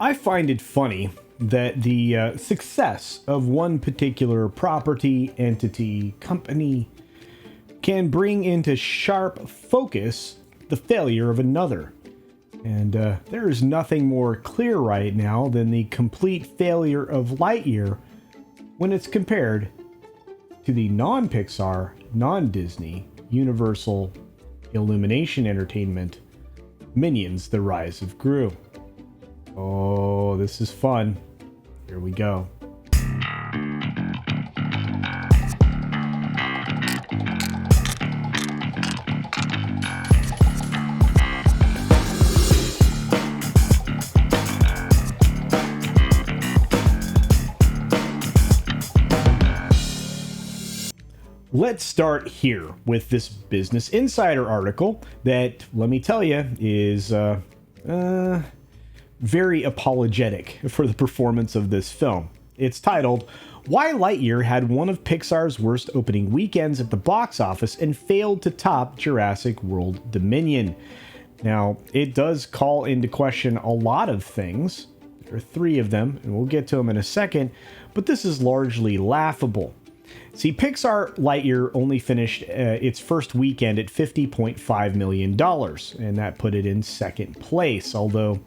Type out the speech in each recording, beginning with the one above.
I find it funny that the success of one particular property, entity, company can bring into sharp focus the failure of another. And there is nothing more clear right now than the complete failure of Lightyear when it's compared to the non-Pixar, non-Disney, Universal, Illumination Entertainment, Minions: The Rise of Gru. Oh, this is fun. Here we go. Let's start here with this Business Insider article that, let me tell you, is very apologetic for the performance of this film. It's titled, Why Lightyear Had One of Pixar's Worst Opening Weekends at the Box Office and Failed to Top Jurassic World Dominion. Now, it does call into question a lot of things. There are three of them, and we'll get to them in a second, but this is largely laughable. See, Pixar Lightyear only finished its first weekend at $50.5 million, and that put it in second place, although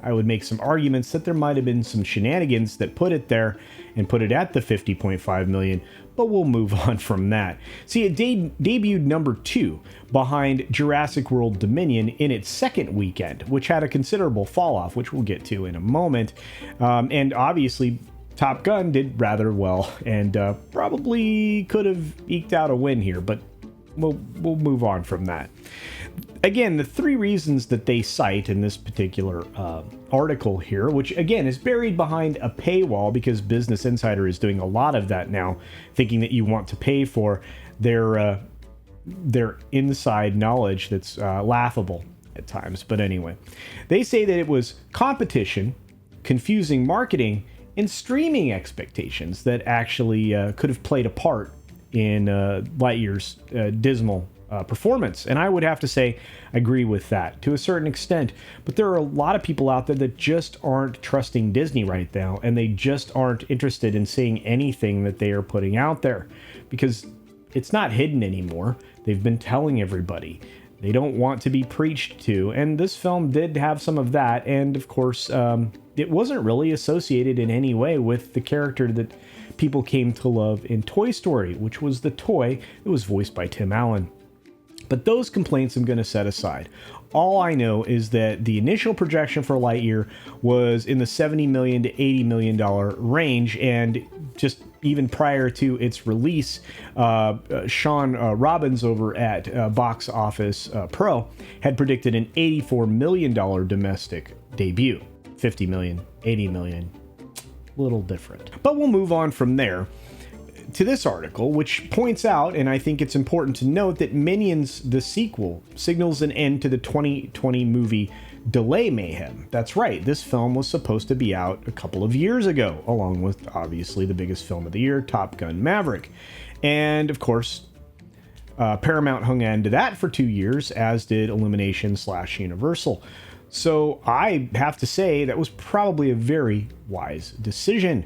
I would make some arguments that there might have been some shenanigans that put it there and put it at the $50.5 million, but we'll move on from that. See, it debuted number 2 behind Jurassic World Dominion in its second weekend, which had a considerable fall off, which we'll get to in a moment, and obviously Top Gun did rather well and probably could have eked out a win here, but we'll move on from that. Again, the three reasons that they cite in this particular article here, which again is buried behind a paywall because Business Insider is doing a lot of that now, thinking that you want to pay for their inside knowledge that's laughable at times. But anyway, they say that it was competition, confusing marketing, and streaming expectations that actually could have played a part in Lightyear's dismal performance. And I would have to say, I agree with that to a certain extent. But there are a lot of people out there that just aren't trusting Disney right now, and they just aren't interested in seeing anything that they are putting out there because it's not hidden anymore. They've been telling everybody. They don't want to be preached to. And this film did have some of that. And of course, it wasn't really associated in any way with the character that people came to love in Toy Story, which was the toy that was voiced by Tim Allen. But those complaints I'm going to set aside. All I know is that the initial projection for Lightyear was in the $70 million to $80 million range, and just even prior to its release, Sean Robbins over at Box Office Pro had predicted an $84 million domestic debut. 50 million, 80 million, a little different. But we'll move on from there to this article, which points out, and I think it's important to note, that Minions, the sequel, signals an end to the 2020 movie delay mayhem. That's right, this film was supposed to be out a couple of years ago, along with, obviously, the biggest film of the year, Top Gun Maverick. And, of course, Paramount hung on to that for 2 years, as did Illumination/Universal. So I have to say that was probably a very wise decision.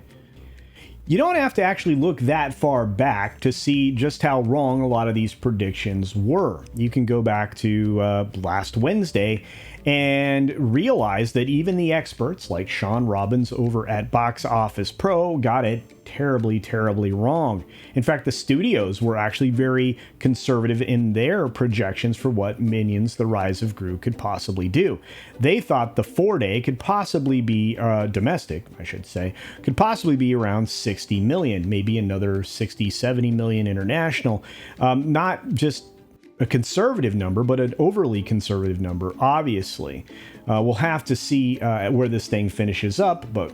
You don't have to actually look that far back to see just how wrong a lot of these predictions were. You can go back to last Wednesday and realize that even the experts like Sean Robbins over at Box Office Pro got it terribly, terribly wrong. In fact, the studios were actually very conservative in their projections for what Minions: The Rise of Gru could possibly do. They thought the 4-day could possibly be, domestic, I should say, could possibly be around 60 million, maybe another 60, 70 million international. Not just a conservative number, but an overly conservative number, obviously. We'll have to see where this thing finishes up, but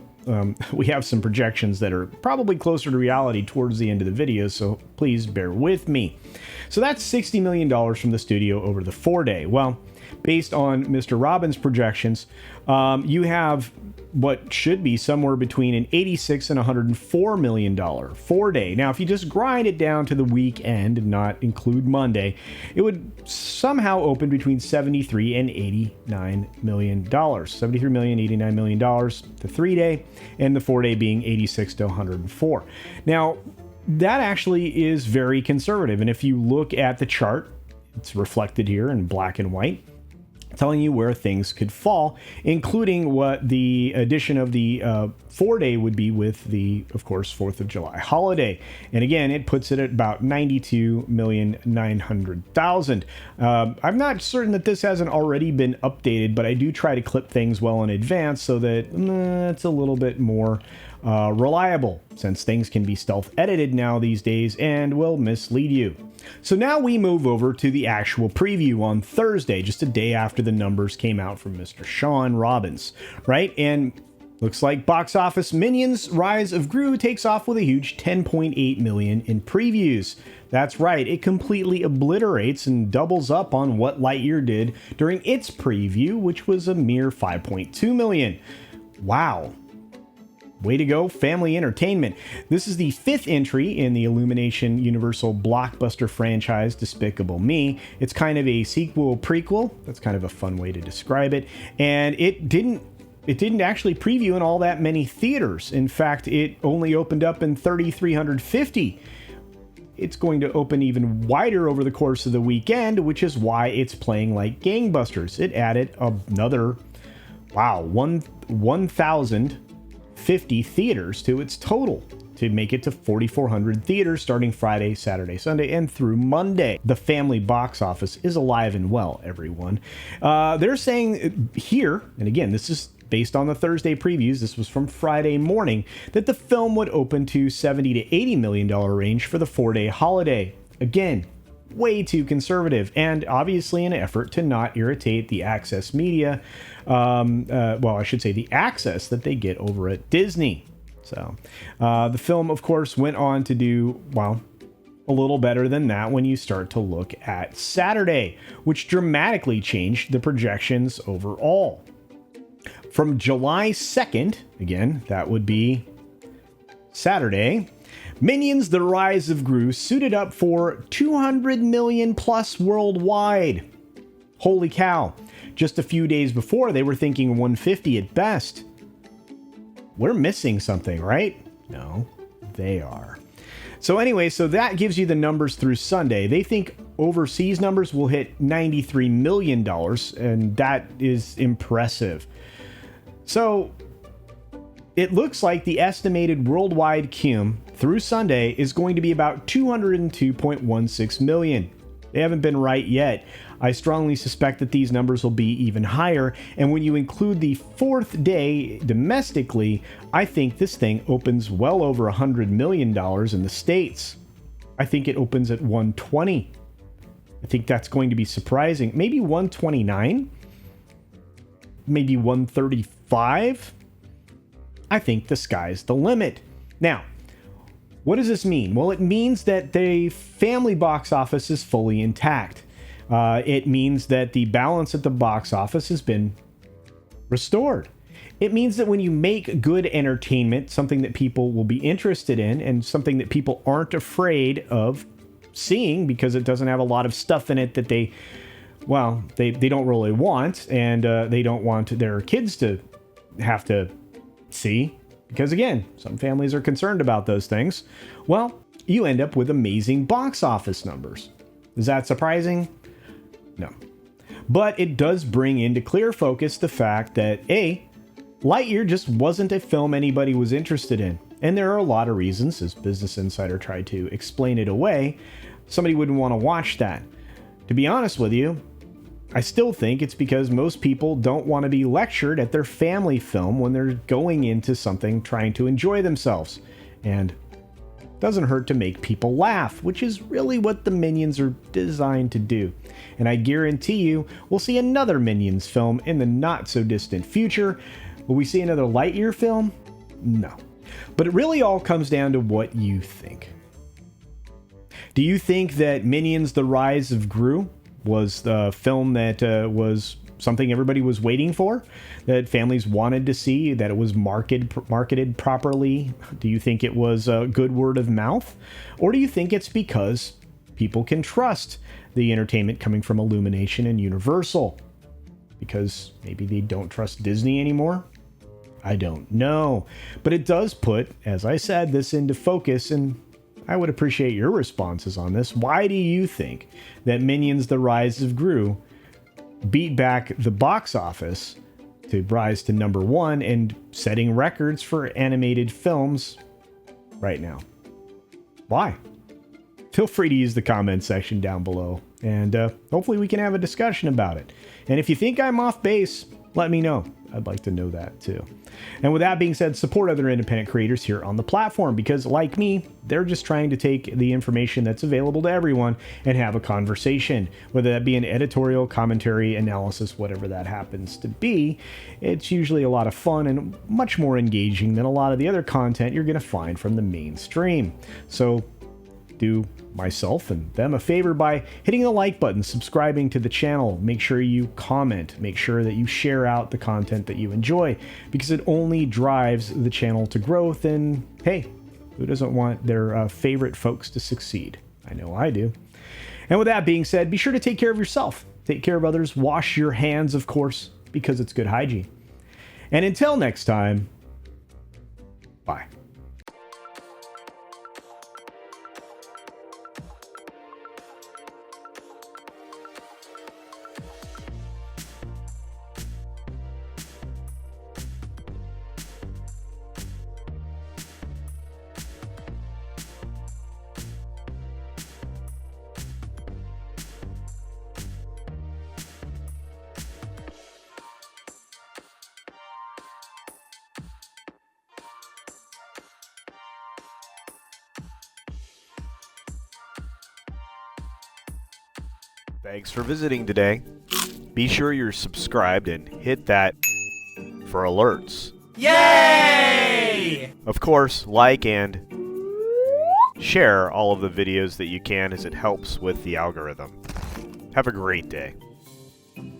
we have some projections that are probably closer to reality towards the end of the video, so please bear with me. So that's $60 million from the studio over the 4-day. Well, based on Mr. Robbins' projections, you have what should be somewhere between an $86 and $104 million 4-day. Now, if you just grind it down to the weekend and not include Monday, it would somehow open between $73 and $89 million. $73 million, $89 million, the 3-day, and the 4-day being $86 to $104. Now, that actually is very conservative. And if you look at the chart, it's reflected here in black and white, telling you where things could fall, including what the addition of the 4-day would be with the, of course, 4th of July holiday. And again, it puts it at about 92,900,000. I'm not certain that this hasn't already been updated, but I do try to clip things well in advance so that it's a little bit more reliable, since things can be stealth edited now these days and will mislead you. So now we move over to the actual preview on Thursday, just a day after the numbers came out from Mr. Sean Robbins, right? And looks like box office Minions Rise of Gru takes off with a huge 10.8 million in previews. That's right, it completely obliterates and doubles up on what Lightyear did during its preview, which was a mere 5.2 million. Wow. Way to go, family entertainment. This is the 5th entry in the Illumination Universal blockbuster franchise Despicable Me. It's kind of a sequel prequel. That's kind of a fun way to describe it. And it didn't actually preview in all that many theaters. In fact, it only opened up in 3,350. It's going to open even wider over the course of the weekend, which is why it's playing like gangbusters. It added another, 1,050 theaters to its total to make it to 4,400 theaters starting Friday, Saturday, Sunday, and through Monday. The family box office is alive and well, everyone. They're saying here, and again, this is based on the Thursday previews, this was from Friday morning, that the film would open to $70 to $80 million range for the 4-day holiday. Again, way too conservative, and obviously an effort to not irritate the access media. I should say the access that they get over at Disney. So the film, of course, went on to do, a little better than that when you start to look at Saturday, which dramatically changed the projections overall. From July 2nd, again, that would be Saturday, Minions: The Rise of Gru suited up for 200 million plus worldwide. Holy cow. Just a few days before, they were thinking 150 at best. We're missing something, right? No, they are. So anyway, so that gives you the numbers through Sunday. They think overseas numbers will hit $93 million, and that is impressive. So it looks like the estimated worldwide cum through Sunday is going to be about 202.16 million. They haven't been right yet. I strongly suspect that these numbers will be even higher, and when you include the 4th day domestically, I think this thing opens well over $100 million in the States. I think it opens at 120. I think that's going to be surprising. Maybe 129? Maybe 135? I think the sky's the limit. Now, what does this mean? Well, it means that the family box office is fully intact. It means that the balance at the box office has been restored. It means that when you make good entertainment, something that people will be interested in and something that people aren't afraid of seeing because it doesn't have a lot of stuff in it that they don't really want, and they don't want their kids to have to see, because again, some families are concerned about those things. Well, you end up with amazing box office numbers. Is that surprising? No. But it does bring into clear focus the fact that Lightyear just wasn't a film anybody was interested in. And there are a lot of reasons, as Business Insider tried to explain it away, somebody wouldn't want to watch that. To be honest with you, I still think it's because most people don't want to be lectured at their family film when they're going into something trying to enjoy themselves. And it doesn't hurt to make people laugh, which is really what the Minions are designed to do. And I guarantee you, we'll see another Minions film in the not so distant future. Will we see another Lightyear film? No. But it really all comes down to what you think. Do you think that Minions: The Rise of Gru was the film that was something everybody was waiting for, that families wanted to see, that it was marketed properly? Do you think it was a good word of mouth? Or do you think it's because people can trust the entertainment coming from Illumination and Universal? Because maybe they don't trust Disney anymore? I don't know. But it does put, as I said, this into focus, and I would appreciate your responses on this. Why do you think that Minions: The Rise of Gru beat back the box office to rise to number 1 and setting records for animated films right now? Why? Feel free to use the comment section down below, and hopefully we can have a discussion about it. And if you think I'm off base, let me know. I'd like to know that too. And with that being said, support other independent creators here on the platform, because like me, they're just trying to take the information that's available to everyone and have a conversation, whether that be an editorial, commentary, analysis, whatever that happens to be. It's usually a lot of fun and much more engaging than a lot of the other content you're going to find from the mainstream. So do myself and them a favor by hitting the like button, subscribing to the channel. Make sure you comment, make sure that you share out the content that you enjoy, because it only drives the channel to growth. And hey, who doesn't want their favorite folks to succeed? I know I do. And with that being said, be sure to take care of yourself, take care of others, wash your hands, of course, because it's good hygiene. And until next time, bye. Thanks for visiting today. Be sure you're subscribed and hit that for alerts. Yay! Of course, like and share all of the videos that you can, as it helps with the algorithm. Have a great day.